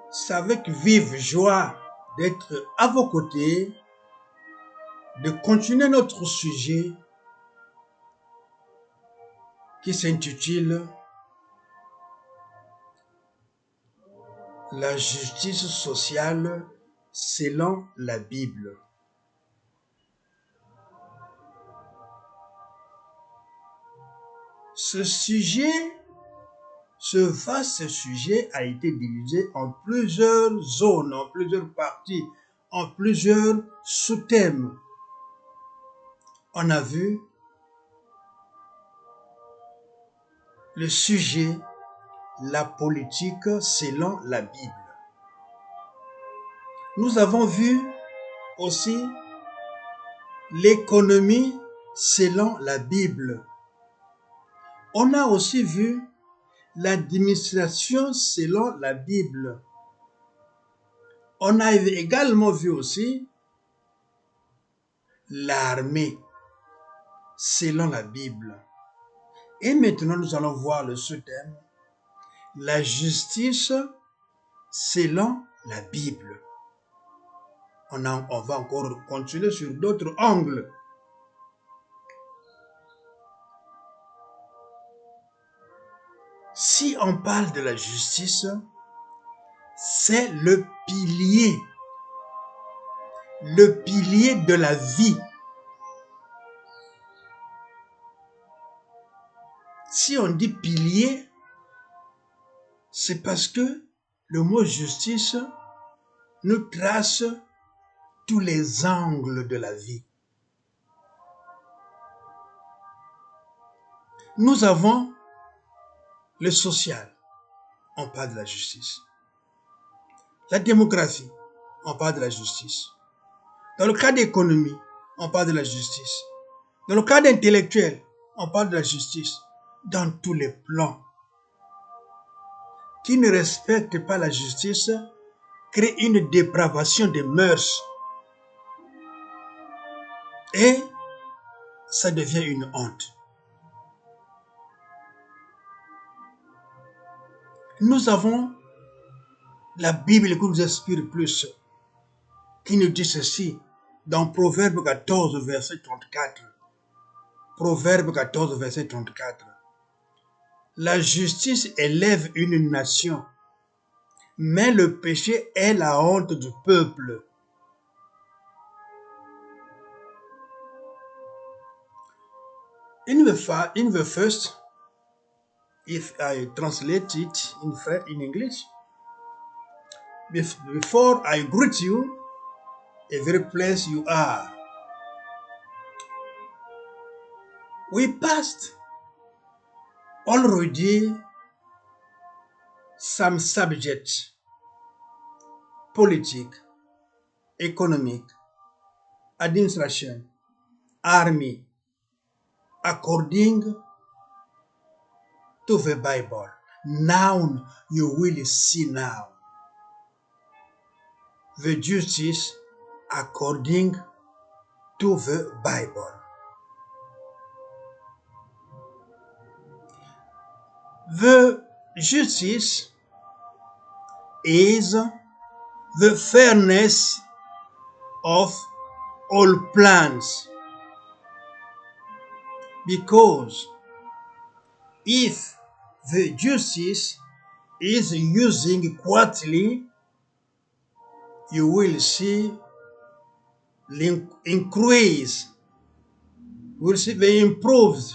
C'est avec vive joie d'être à vos côtés, de continuer notre sujet qui s'intitule La justice sociale selon la Bible. Ce vaste sujet a été divisé en plusieurs zones, en plusieurs parties, en plusieurs sous-thèmes. On a vu le sujet, la politique selon la Bible. Nous avons vu aussi l'économie selon la Bible. On a aussi vu l'administration selon la Bible. On a également vu aussi l'armée selon la Bible. Et maintenant, nous allons voir le sous-thème, la justice selon la Bible. On va encore continuer sur d'autres angles. Si on parle de la justice, c'est le pilier de la vie. Si on dit pilier, c'est parce que le mot justice nous trace tous les angles de la vie. Nous avons le social, on parle de la justice. La démographie, on parle de la justice. Dans le cas d'économie, on parle de la justice. Dans le cas d'intellectuel, on parle de la justice. Dans tous les plans. Qui ne respecte pas la justice crée une dépravation des mœurs. Et ça devient une honte. Nous avons la Bible qui nous inspire plus, qui nous dit ceci dans Proverbe 14, verset 34. Proverbe 14, verset 34. La justice élève une nation, mais le péché est la honte du peuple. In the first, if I translate it in English, before I greet you, every place you are. We passed already some subjects, politics, economic, administration, army, according to the Bible. Now you will see now the justice according to the Bible. The justice is the fairness of all plans, because if the justice is using quarterly, you will see the increase, you will see the improved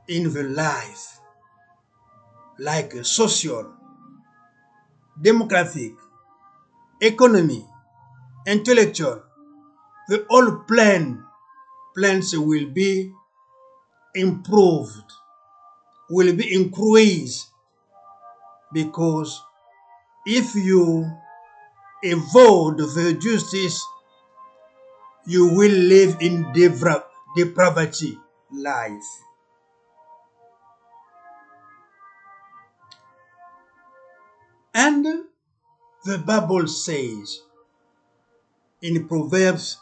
in the life, like social, demographic, economy, intellectual, the whole plans will be improved, will be increased, because if you avoid the justice, you will live in depravity life. And the Bible says in Proverbs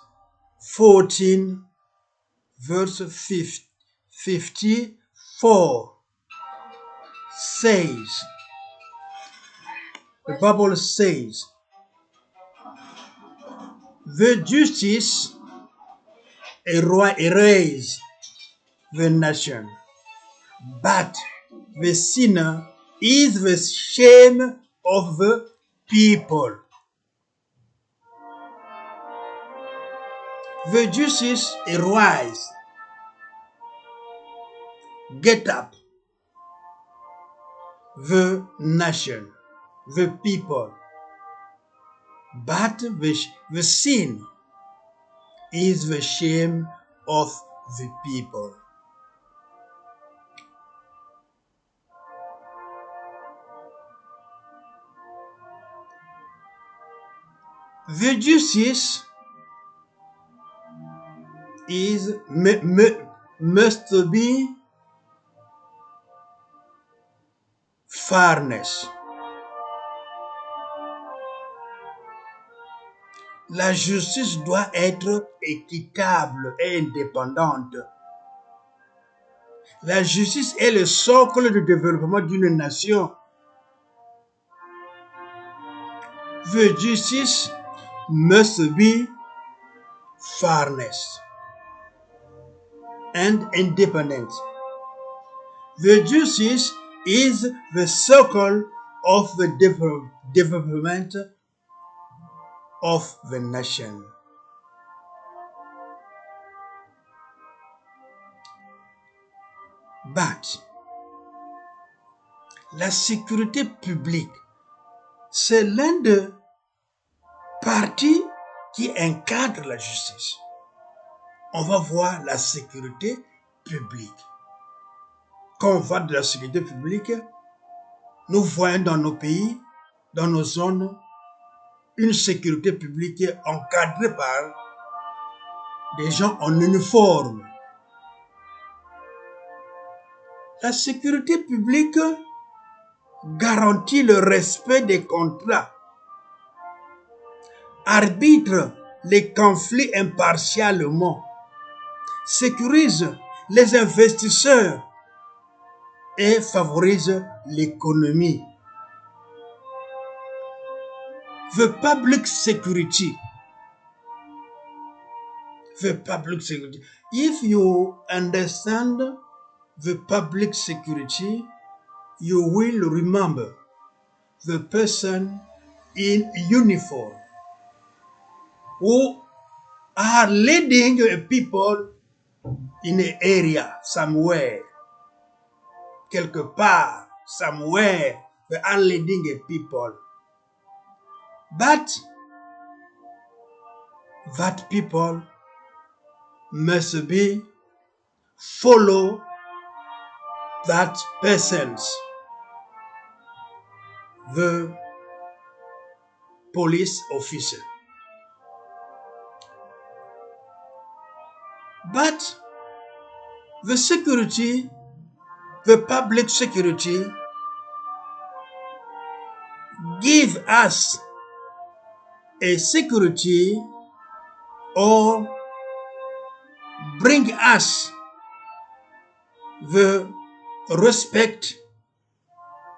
14, verse 54, says, the Bible says, the justice erase the nation, but the sinner is the shame of the people. The justice arise, get up, the nation, the people, but the sin is the shame of the people. The justice is must be fairness. La justice doit être équitable et indépendante. La justice est le socle de développement d'une nation. The justice must be fairness and independence. The justice is the circle of the development of the nation. But la sécurité publique, c'est l'un des parties qui encadre la justice. On va voir la sécurité publique. Quand on va de la sécurité publique, nous voyons dans nos pays, dans nos zones, une sécurité publique encadrée par des gens en uniforme. La sécurité publique garantit le respect des contrats, arbitre les conflits impartialement, sécurise les investisseurs et favorise l'économie. The public security. The public security. If you understand the public security, you will remember the person in uniform who are leading people in an area, somewhere, quelque part, somewhere, they are leading a people. But that people must be follow that persons, the police officer. But the security, the public security, give us a security or bring us the respect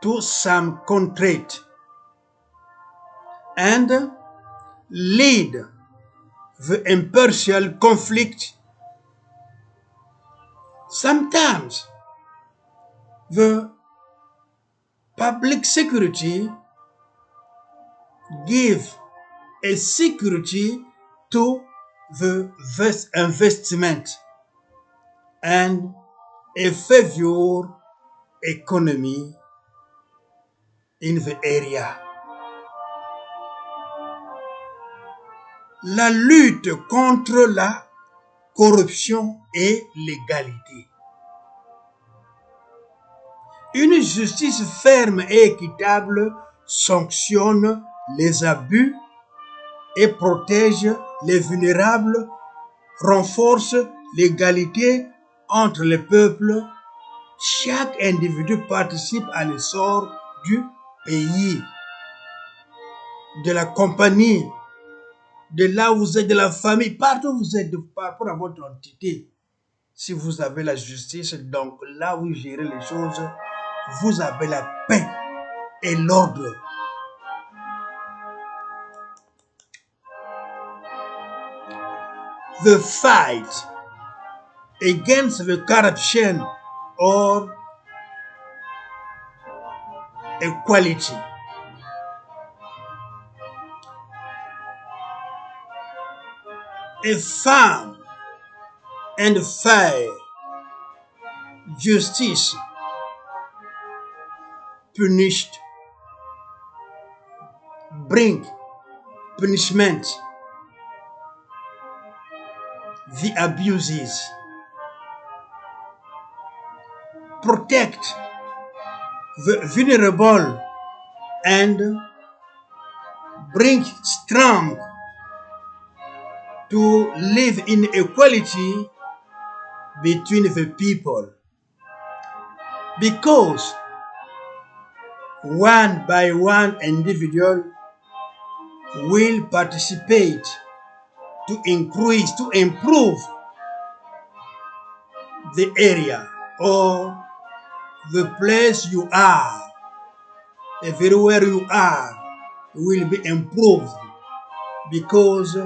to some contract and lead the impartial conflict. Sometimes the public security give a security to the investment and a favor economy in the area. La lutte contre la corruption et l'égalité. Une justice ferme et équitable sanctionne les abus et protège les vulnérables, renforce l'égalité entre les peuples. Chaque individu participe à l'essor du pays, de la compagnie, de là où vous êtes, de la famille, partout où vous êtes, par rapport à votre entité. Si vous avez la justice, donc là où vous gérez les choses, vous avez la paix et l'ordre. the fight against the corruption or equality. A firm and fair justice punished, bring punishment, the abuses, protect the vulnerable, and bring strength to live in equality between the people. Because one by one individual will participate to increase, to improve the area or the place you are, everywhere you are will be improved because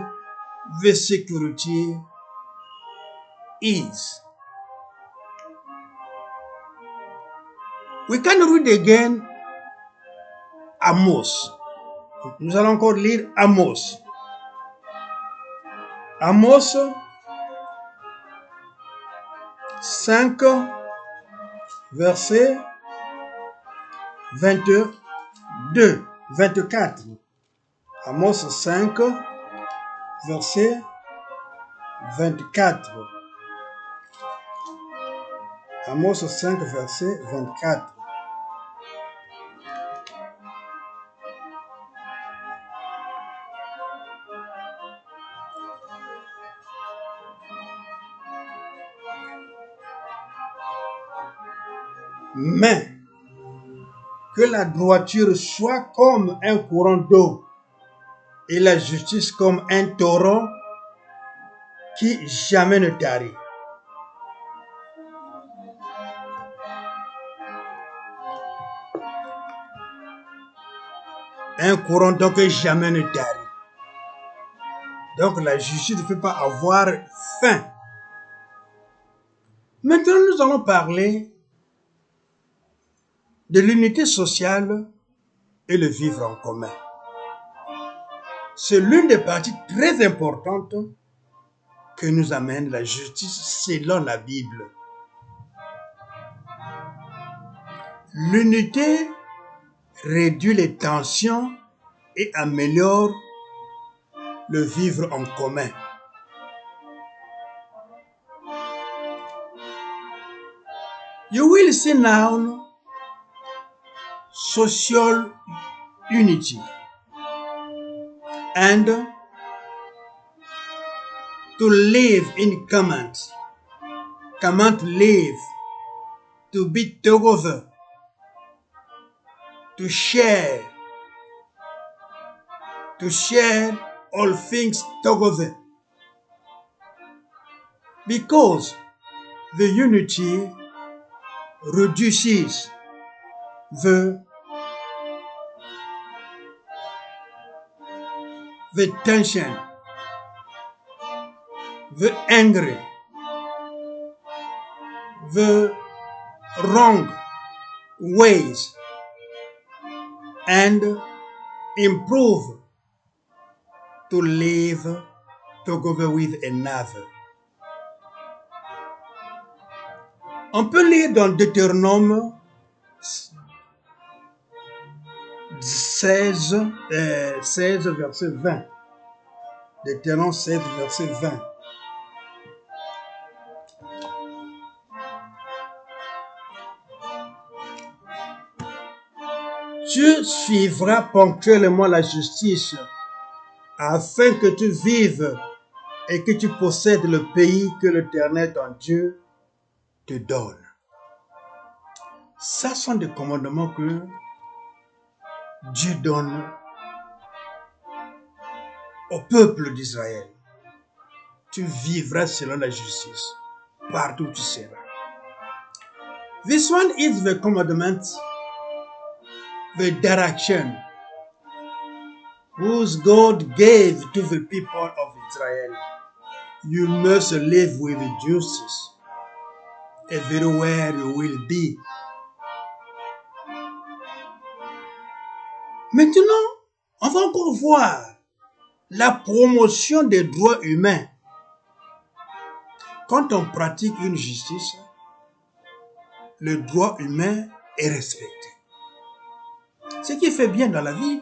the security is. We can read again Amos. Nous allons encore lire Amos. Amos 5, verset 22, 24. Amos 5, verset 24. Amos 5, verset 24. Mais que la droiture soit comme un courant d'eau et la justice comme un torrent qui jamais ne tarit. Un courant donc jamais ne tarit. Donc la justice ne peut pas avoir fin. Maintenant, nous allons parler de l'unité sociale et le vivre en commun. C'est l'une des parties très importantes que nous amène la justice selon la Bible. L'unité réduit les tensions et améliore le vivre en commun. You will see now social unity and to live in common. Common to live, to be together, to share all things together. Because the unity reduces the tension, the anger, the wrong ways, and improve to live together with another. On peut lire dans Deutéronome 16, verset 20. Deutéronome 16, verset 20. Tu suivras ponctuellement la justice afin que tu vives et que tu possèdes le pays que l'Éternel ton Dieu te donne. Ça sont des commandements que Dieu donne au peuple d'Israël. Tu vivras selon la justice partout où tu seras. This one is the commandment, the direction whose God gave to the people of Israel. You must live with justice everywhere you will be. Maintenant, on va encore voir la promotion des droits humains. Quand on pratique une justice, le droit humain est respecté. Ce qui fait bien dans la vie.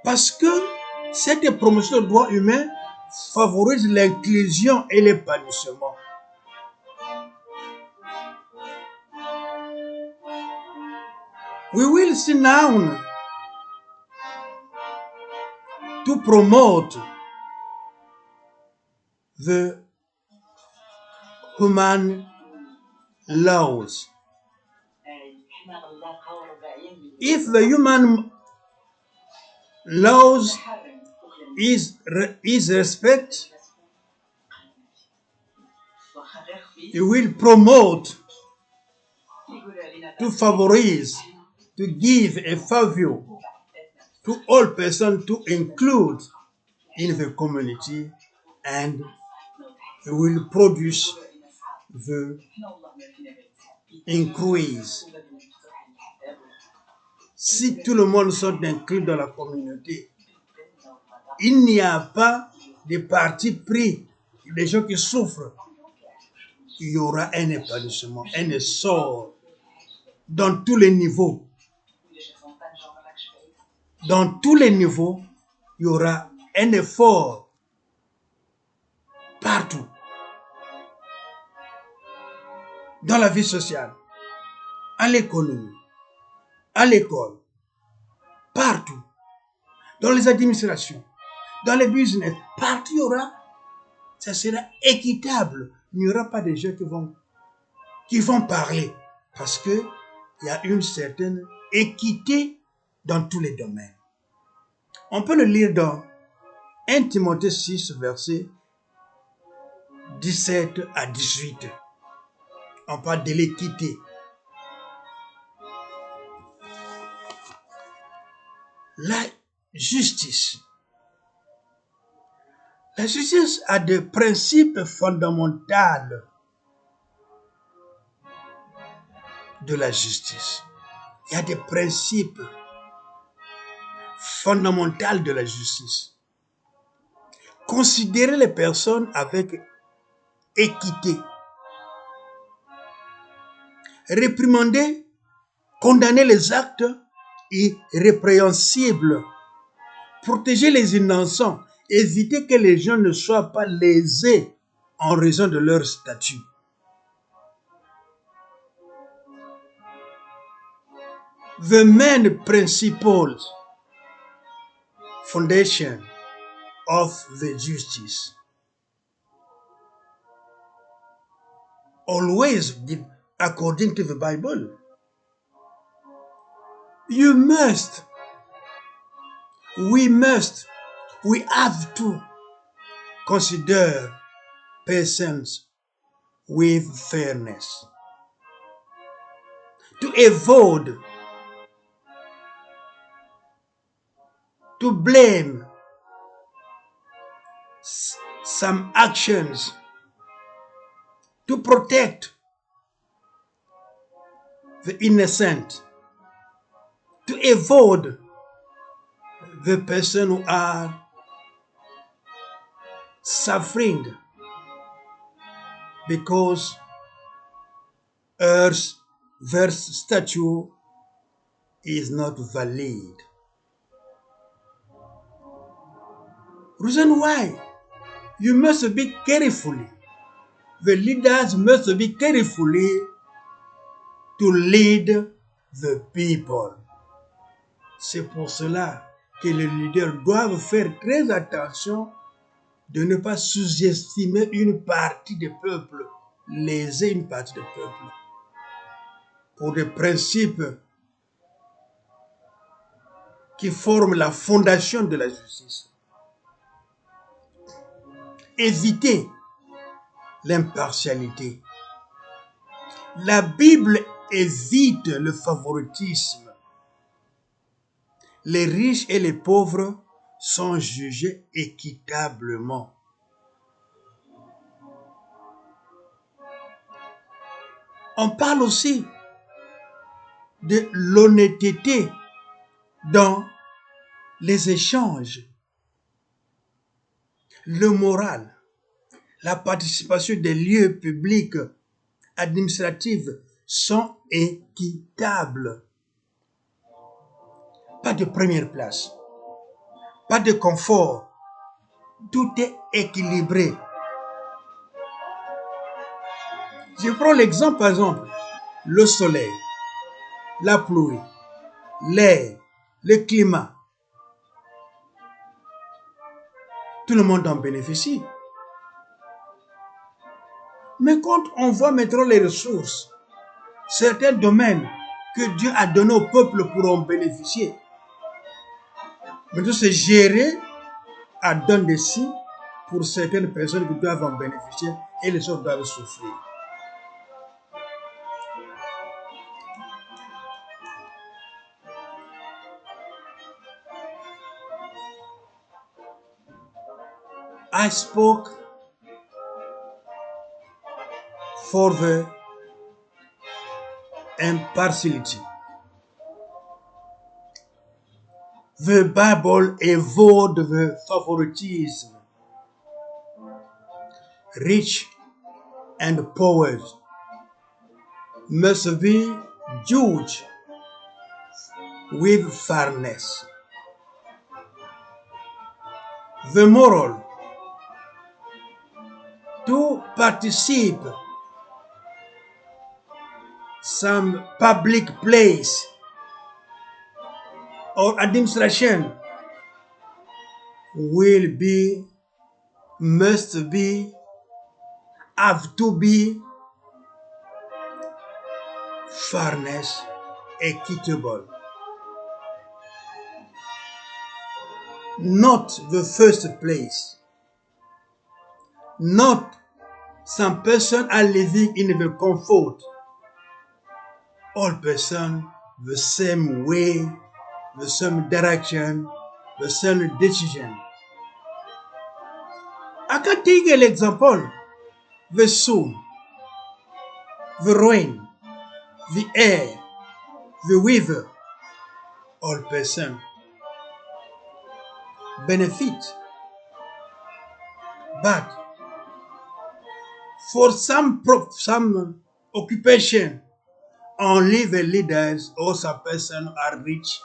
Parce que cette promotion des droits humains favorise l'inclusion et l'épanouissement. We will see now to promote the human laws. If the human laws is respect, it will promote, to favorize, to give a favor to all persons to include in the community, and it will produce the increase. Si tout le monde sont inclus dans la communauté, il n'y a pas de parti pris, des gens qui souffrent. Il y aura un épanouissement, un essor dans tous les niveaux. Dans tous les niveaux, il y aura un effort partout. Dans la vie sociale, à l'économie, à l'école, partout. Dans les administrations, dans les business, partout il y aura, ça sera équitable. Il n'y aura pas de gens qui vont parler parce qu'il y a une certaine équité dans tous les domaines. On peut le lire dans 1 Timothée 6, versets 17 à 18. On parle de l'équité. La justice. La justice a des principes fondamentaux de la justice. Il y a des principes fondamentaux de la justice. Considérer les personnes avec équité. Réprimander, condamner les actes irrépréhensibles. Protéger les innocents. Éviter que les gens ne soient pas lésés en raison de leur statut. The main principles, foundation of the justice. Always according to the Bible. You must, we have to consider persons with fairness. To avoid, to blame some actions, to protect the innocent, to avoid the person who are suffering because their statue is not valid. Reason why you must be carefully. The leaders must be carefully to lead the people. C'est pour cela que les leaders doivent faire très attention de ne pas sous-estimer une partie du peuple, léser une partie du peuple, pour des principes qui forment la fondation de la justice. Éviter l'impartialité. La Bible évite le favoritisme. Les riches et les pauvres sont jugés équitablement. On parle aussi de l'honnêteté dans les échanges, le moral, la participation des lieux publics, administratifs sont équitables. Pas de première place, pas de confort, tout est équilibré. Je prends l'exemple, par exemple, le soleil, la pluie, l'air, le climat. Tout le monde en bénéficie. Mais quand on voit maintenant les ressources, certains domaines que Dieu a donnés au peuple pour en bénéficier, maintenant c'est géré à donne des signes pour certaines personnes qui doivent en bénéficier et les autres doivent souffrir. I spoke for the impartiality. The Bible avoids the favoritism. Rich and poor must be judged with fairness. The moral to participate some public place or administration must be, have to be fairness, equitable. Not the first place. Not some person are living in the comfort. All person the same way, the same direction, the same decision. I can take an example. The sun, the rain, the air, the weather, all person benefit. But for some occupation, only the leaders or some person are rich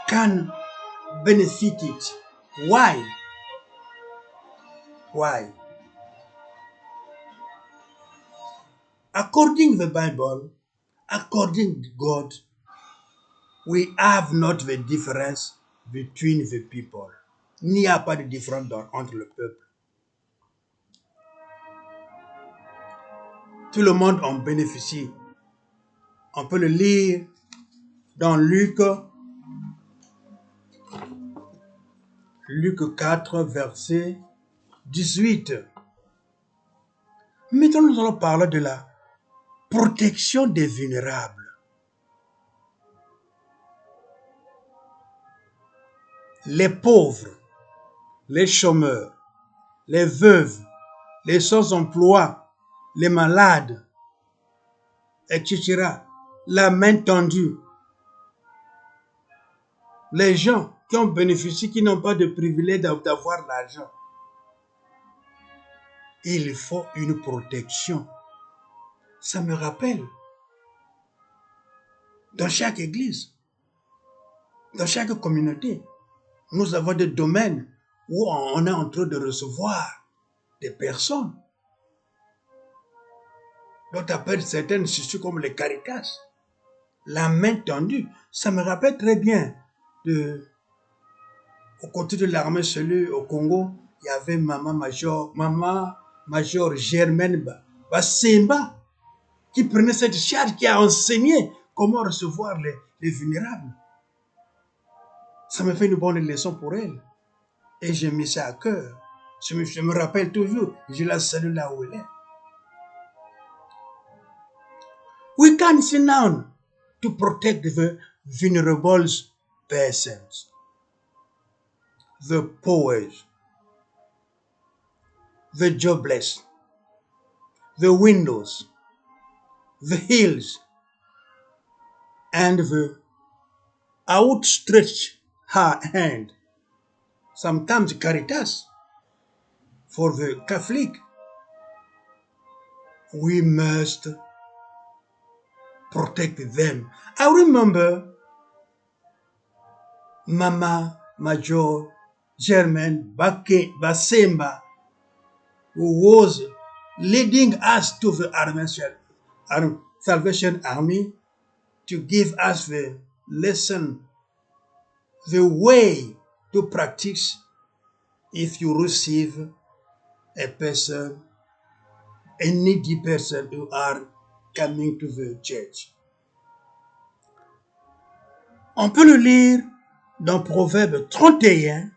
can benefit it. Why? Why? According to the Bible, according to God, we have not the difference between the people. Il n'y a pas de différence entre le peuple. Tout le monde en bénéficie. On peut le lire dans Luc 4, verset 18. Maintenant, nous allons parler de la protection des vulnérables. Les pauvres, les chômeurs, les veuves, les sans-emploi, les malades, etc. La main tendue. Les gens qui ont bénéficié, qui n'ont pas de privilège d'avoir l'argent. Il faut une protection. Ça me rappelle, dans chaque église, dans chaque communauté, nous avons des domaines où on est en train de recevoir des personnes dont appellent certaines institutions comme les Caritas. La main tendue, ça me rappelle très bien au côté de l'armée cellule au Congo, il y avait maman major Germaine Basemba qui prenait cette charge, qui a enseigné comment recevoir les vulnérables. Ça me fait une bonne leçon pour elle. Et j'ai mis ça à cœur. Je me rappelle toujours, je la salue là où elle est. We can sit down to protect the vulnerable peasants, the poor, the jobless, the widows, the hills, and the outstretched hand, sometimes Caritas, for the Catholic. We must protect them. I remember Mama Major Germaine Basemba, who was leading us to the Salvation Army to give us the lesson, the way to practice if you receive a person, a needy person who are coming to the church. On peut le lire dans Proverbe 31,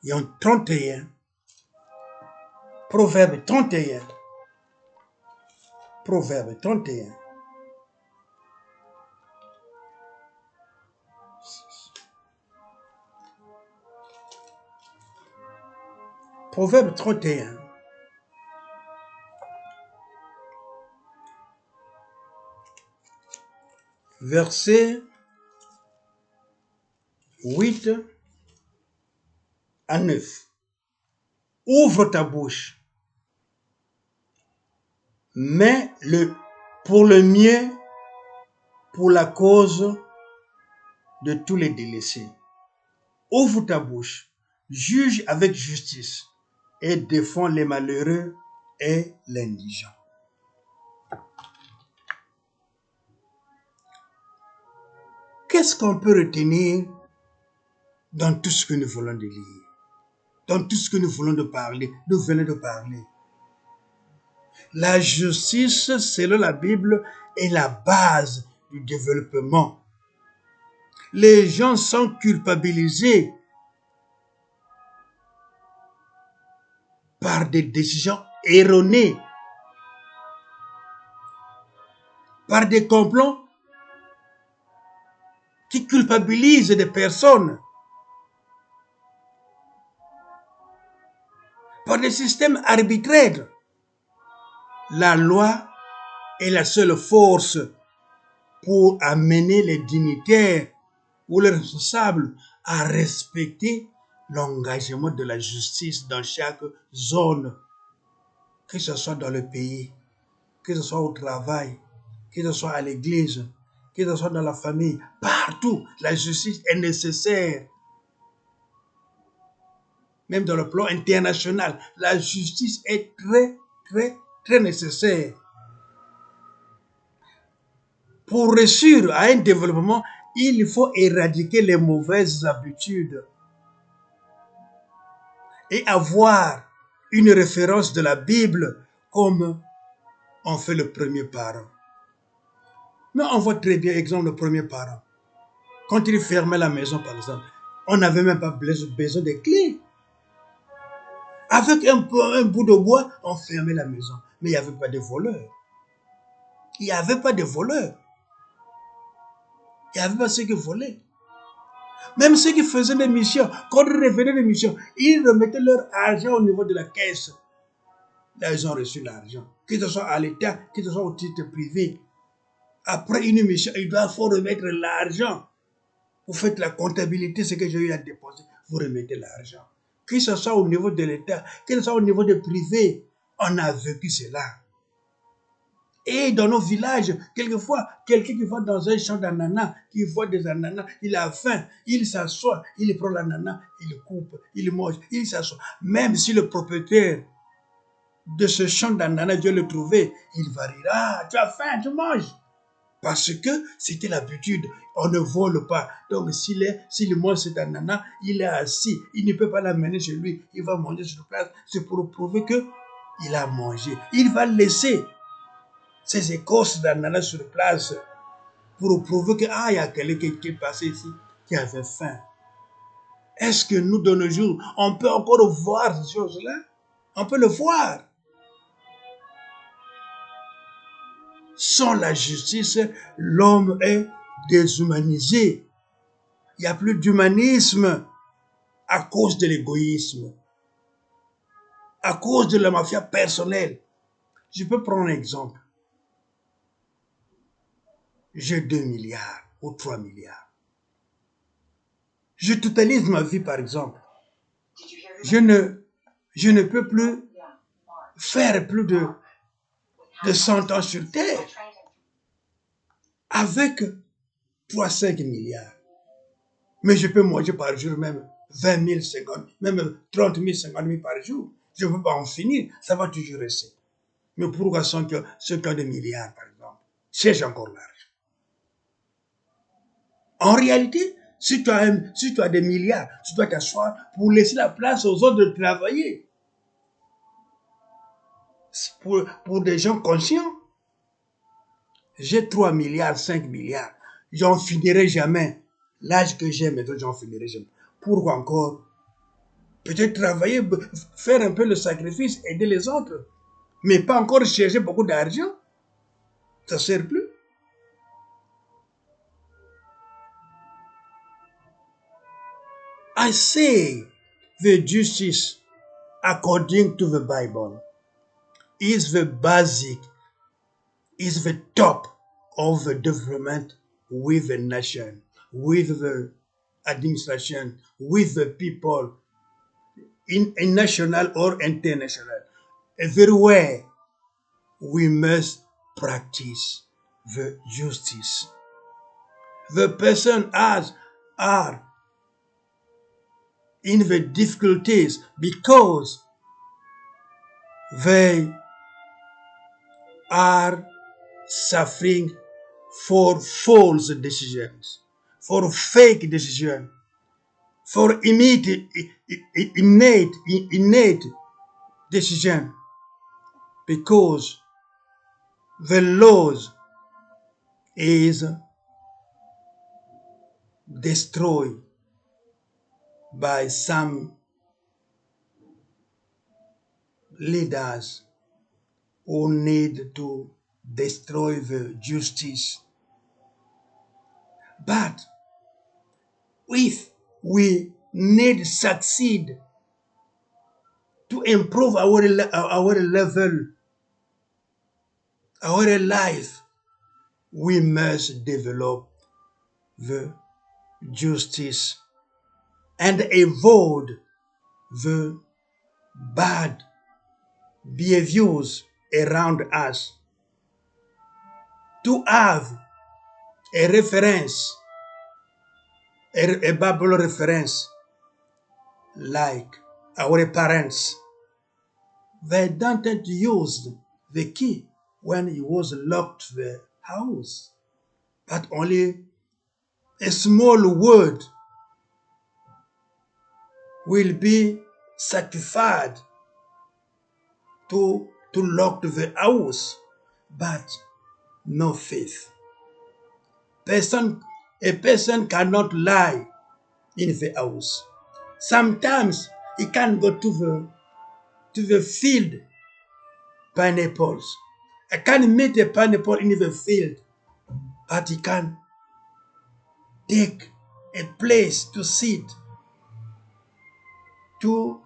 il y a 31, Proverbe 31, Proverbe 31. Proverbe 31. Verset 8 à 9. Ouvre ta bouche, mais pour le mieux, pour la cause de tous les délaissés. Ouvre ta bouche, juge avec justice et défends les malheureux et l'indigent. Qu'est-ce qu'on peut retenir dans tout ce que nous voulons de lire, dans tout ce que nous voulons de parler, nous venons de parler? La justice, selon la Bible, est la base du développement. Les gens sont culpabilisés par des décisions erronées, par des complots qui culpabilisent des personnes, par des systèmes arbitraires. La loi est la seule force pour amener les dignitaires ou les responsables à respecter l'engagement de la justice dans chaque zone, que ce soit dans le pays, que ce soit au travail, que ce soit à l'église, que ce soit dans la famille, partout, la justice est nécessaire. Même dans le plan international, la justice est très nécessaire. Pour réussir à un développement, il faut éradiquer les mauvaises habitudes et avoir une référence de la Bible comme on fait le premier parent. Mais on voit très bien, exemple, le premier parent. Quand il fermait la maison, par exemple, on n'avait même pas besoin de clés. Avec un bout de bois, on fermait la maison. Mais il n'y avait pas de voleurs. Il n'y avait pas de voleurs. Il n'y avait pas ceux qui volaient. Même ceux qui faisaient des missions, quand ils revenaient des missions, ils remettaient leur argent au niveau de la caisse. Là, ils ont reçu l'argent. Que ce soit à l'État, que ce soit au titre privé. Après une mission, il faut remettre l'argent. Vous faites la comptabilité, ce que j'ai eu à déposer, vous remettez l'argent. Que ce soit au niveau de l'État, que ce soit au niveau de privé, on a vécu cela. Et dans nos villages, quelquefois, quelqu'un qui va dans un champ d'ananas, qui voit des ananas, il a faim, il s'assoit, il prend l'ananas, il coupe, il mange, il s'assoit. Même si le propriétaire de ce champ d'ananas, Dieu le trouvait, il va dire, ah, tu as faim, tu manges. Parce que c'était l'habitude, on ne vole pas. Donc s'il mange cet ananas, il est assis, il ne peut pas l'amener chez lui, il va manger sur place. C'est pour prouver qu'il a mangé. Il va laisser ces écorces d'ananas sur place pour prouver que il y a quelqu'un qui est passé ici qui avait faim. Est-ce que nous, de nos jours, on peut encore voir ces choses-là? On peut le voir. Sans la justice, l'homme est déshumanisé. Il n'y a plus d'humanisme à cause de l'égoïsme, à cause de la mafia personnelle. Je peux prendre un exemple. J'ai 2 milliards ou 3 milliards. Je totalise ma vie, par exemple. Je ne peux plus faire plus de 100 ans sur Terre avec 3-5 milliards. Mais je peux manger par jour même 20 000, 50 000, même 30 000, 50 000 par jour. Je ne peux pas en finir, ça va toujours rester. Mais pourquoi ceux qui ont des milliards, par exemple, cherchent encore l'argent? En réalité, si tu as des milliards, tu dois t'asseoir pour laisser la place aux autres de travailler. Pour des gens conscients. J'ai 3 milliards, 5 milliards. J'en finirai jamais. L'âge que j'ai maintenant, j'en finirai jamais. Pourquoi encore? Peut-être travailler, faire un peu le sacrifice, aider les autres. Mais pas encore chercher beaucoup d'argent. Ça ne sert plus. I say the justice according to the Bible is the basic, is the top of the development with the nation, with the administration, with the people, in national or international. Everywhere we must practice the justice. The person are in the difficulties because they are suffering for false decisions, for fake decisions, for innate decision, because the laws is destroyed by some leaders who need to destroy the justice. But if we need succeed to improve our level, our life, we must develop the justice and avoid the bad behaviors around us. To have a reference, a Bible reference, like our parents, they didn't use the key when he was locked the house, but only a small word will be sacrificed to lock the house, but no faith. A person cannot lie in the house. Sometimes he can go to the field, pineapples. I can meet a pineapple in the field, but he can take a place to sit, to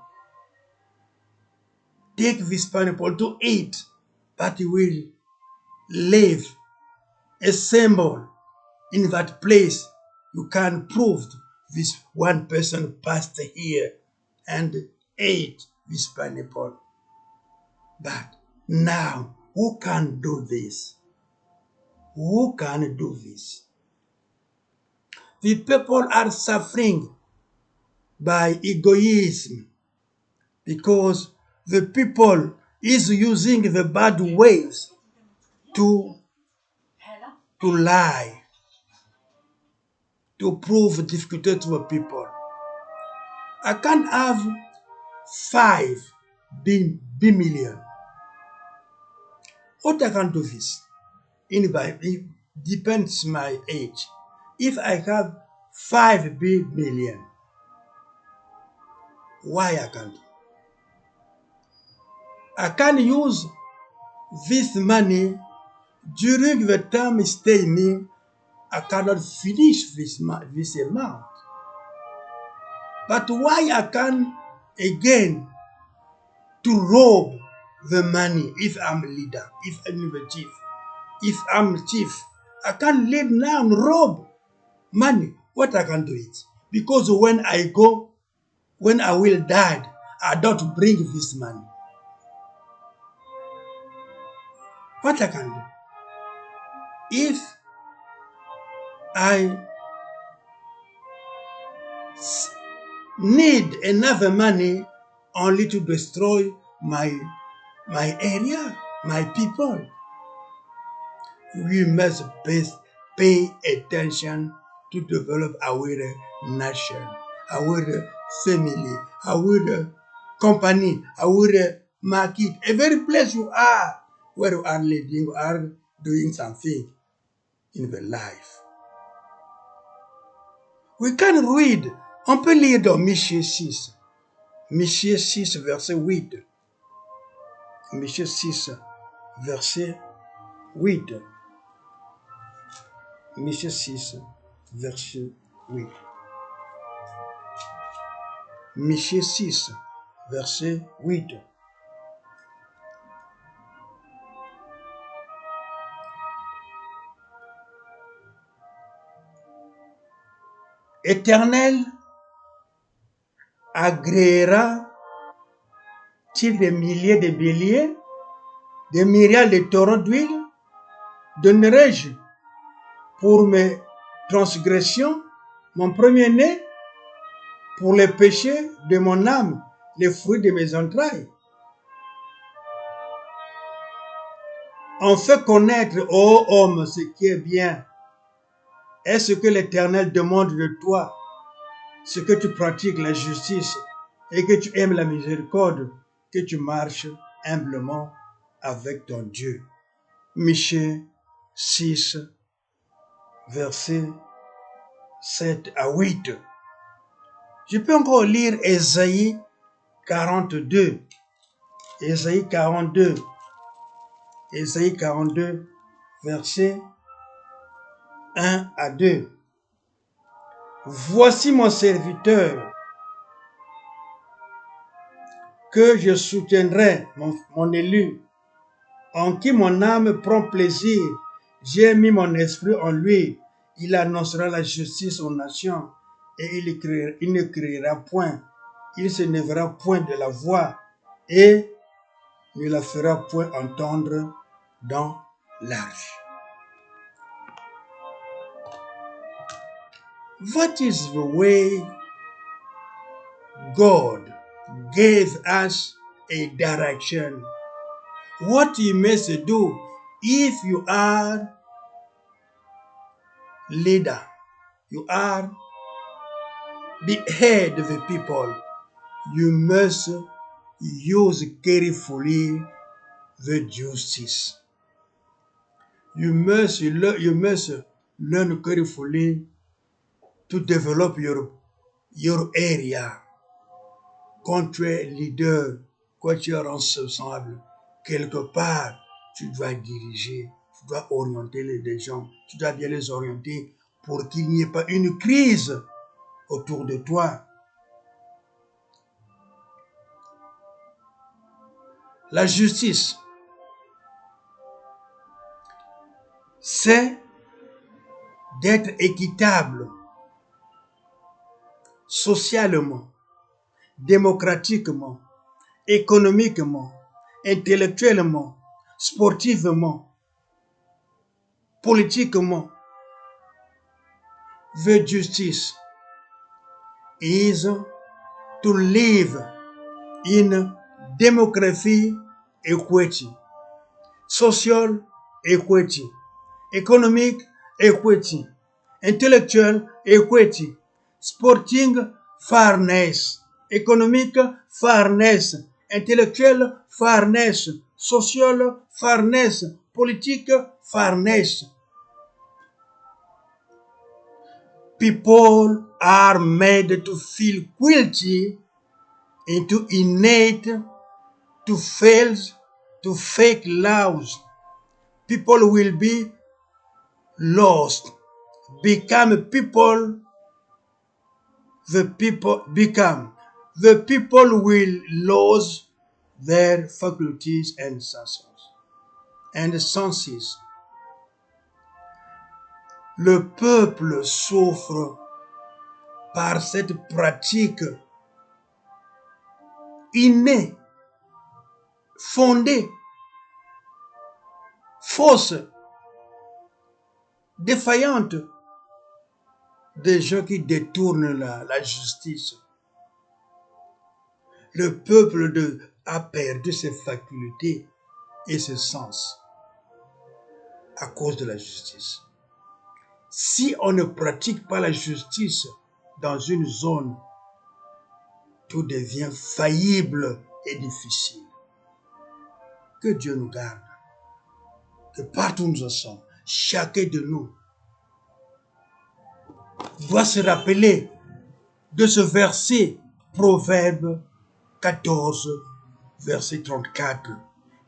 take this pineapple to eat, but he will leave a symbol in that place. You can prove this one person passed here and ate this pineapple. But now, who can do this? Who can do this? The people are suffering by egoism because the people is using the bad ways to lie, to prove difficulty to the people. I can have 5 billion. What I can do this? It depends my age. If I have 5 billion, why I can't? I can use this money during the time staying. I cannot finish this amount. But why I can again to rob the money if I'm a leader, if I'm the chief, if I'm the chief, I can't lead now and rob money. What I can do it? Because when I go, when I will die, I don't bring this money. What I can do? If I need enough money only to destroy my area, my people, we must pay attention to develop our nation, our family, our company, our market, every place you are, where you are living, you are doing something in the life. We can read, on peut lire dans Michée 6, Michée 6, verset 8. Michée 6, verset 8. Michée 6, verset 8. Michée 6, verset 8. Éternel, agréera-t-il des milliers de béliers, des myriades de torrents d'huile? Donnerai-je pour mes transgressions mon premier-né, pour les péchés de mon âme, les fruits de mes entrailles? On fait connaître, ô homme, ce qui est bien. Est-ce que l'Éternel demande de toi, ce que tu pratiques la justice et que tu aimes la miséricorde, que tu marches humblement avec ton Dieu. Michée 6, versets 7 à 8. Je peux encore lire Ésaïe 42. Ésaïe 42. Ésaïe 42, versets 1 à 2. Voici mon serviteur que je soutiendrai, mon élu, en qui mon âme prend plaisir. J'ai mis mon esprit en lui. Il annoncera la justice aux nations et il ne criera point. Il se lèvera point de la voix et ne la fera point entendre dans l'arche. What is the way God gave us a direction? What you must do if you are leader, you are the head of the people, you must use carefully the justice. You must learn carefully to develop your area. Quand tu es leader, quand tu es responsable, quelque part, tu dois diriger, tu dois orienter les gens, tu dois bien les orienter pour qu'il n'y ait pas une crise autour de toi. La justice, c'est d'être équitable socialement, démocratiquement, économiquement, intellectuellement, sportivement, politiquement. The justice is to live in democracy equity, social equity, economic equity, intellectual equity, sporting fairness, economic fairness, intellectual fairness, social fairness, politique fairness. People are made to feel guilty and to innate to fail to fake laws. People will be lost, become people the people become, the people will lose their faculties and senses. Le peuple souffre par cette pratique innée, fondée, fausse, défaillante des gens qui détournent la justice. Le peuple a perdu ses facultés et ses sens à cause de la justice. Si on ne pratique pas la justice dans une zone, tout devient faillible et difficile. Que Dieu nous garde. Que partout où nous sommes, chacun de nous doit se rappeler de ce verset, Proverbe 14, verset 34.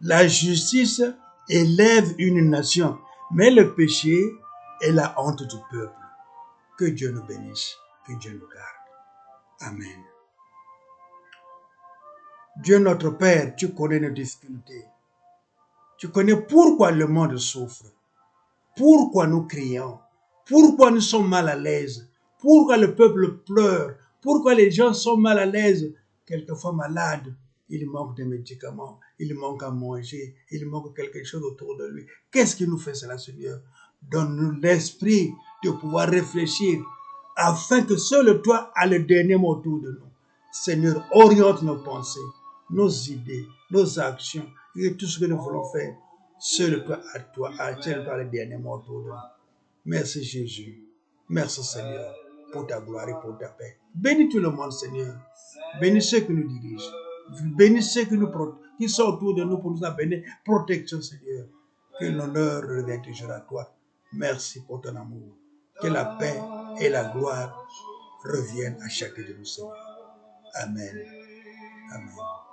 La justice élève une nation, mais le péché est la honte du peuple. Que Dieu nous bénisse, que Dieu nous garde. Amen. Dieu notre Père, tu connais nos difficultés. Tu connais pourquoi le monde souffre, pourquoi nous crions, pourquoi nous sommes mal à l'aise, pourquoi le peuple pleure, pourquoi les gens sont mal à l'aise, quelquefois malades. Il manque de médicaments, il manque à manger, il manque quelque chose autour de lui. Qu'est-ce qui nous fait cela, Seigneur? Donne-nous l'esprit de pouvoir réfléchir afin que seul toi as le dernier mot autour de nous. Seigneur, oriente nos pensées, nos idées, nos actions et tout ce que nous voulons faire. Seul toi as le dernier mot autour de nous. Merci Jésus. Merci Seigneur pour ta gloire et pour ta paix. Bénis tout le monde, Seigneur. Bénis ceux qui nous dirigent. Bénis ceux qui sont autour de nous pour nous amener protection, Seigneur. Que l'honneur revienne toujours à toi. Merci pour ton amour. Que la paix et la gloire reviennent à chacun de nous, Seigneur. Amen. Amen.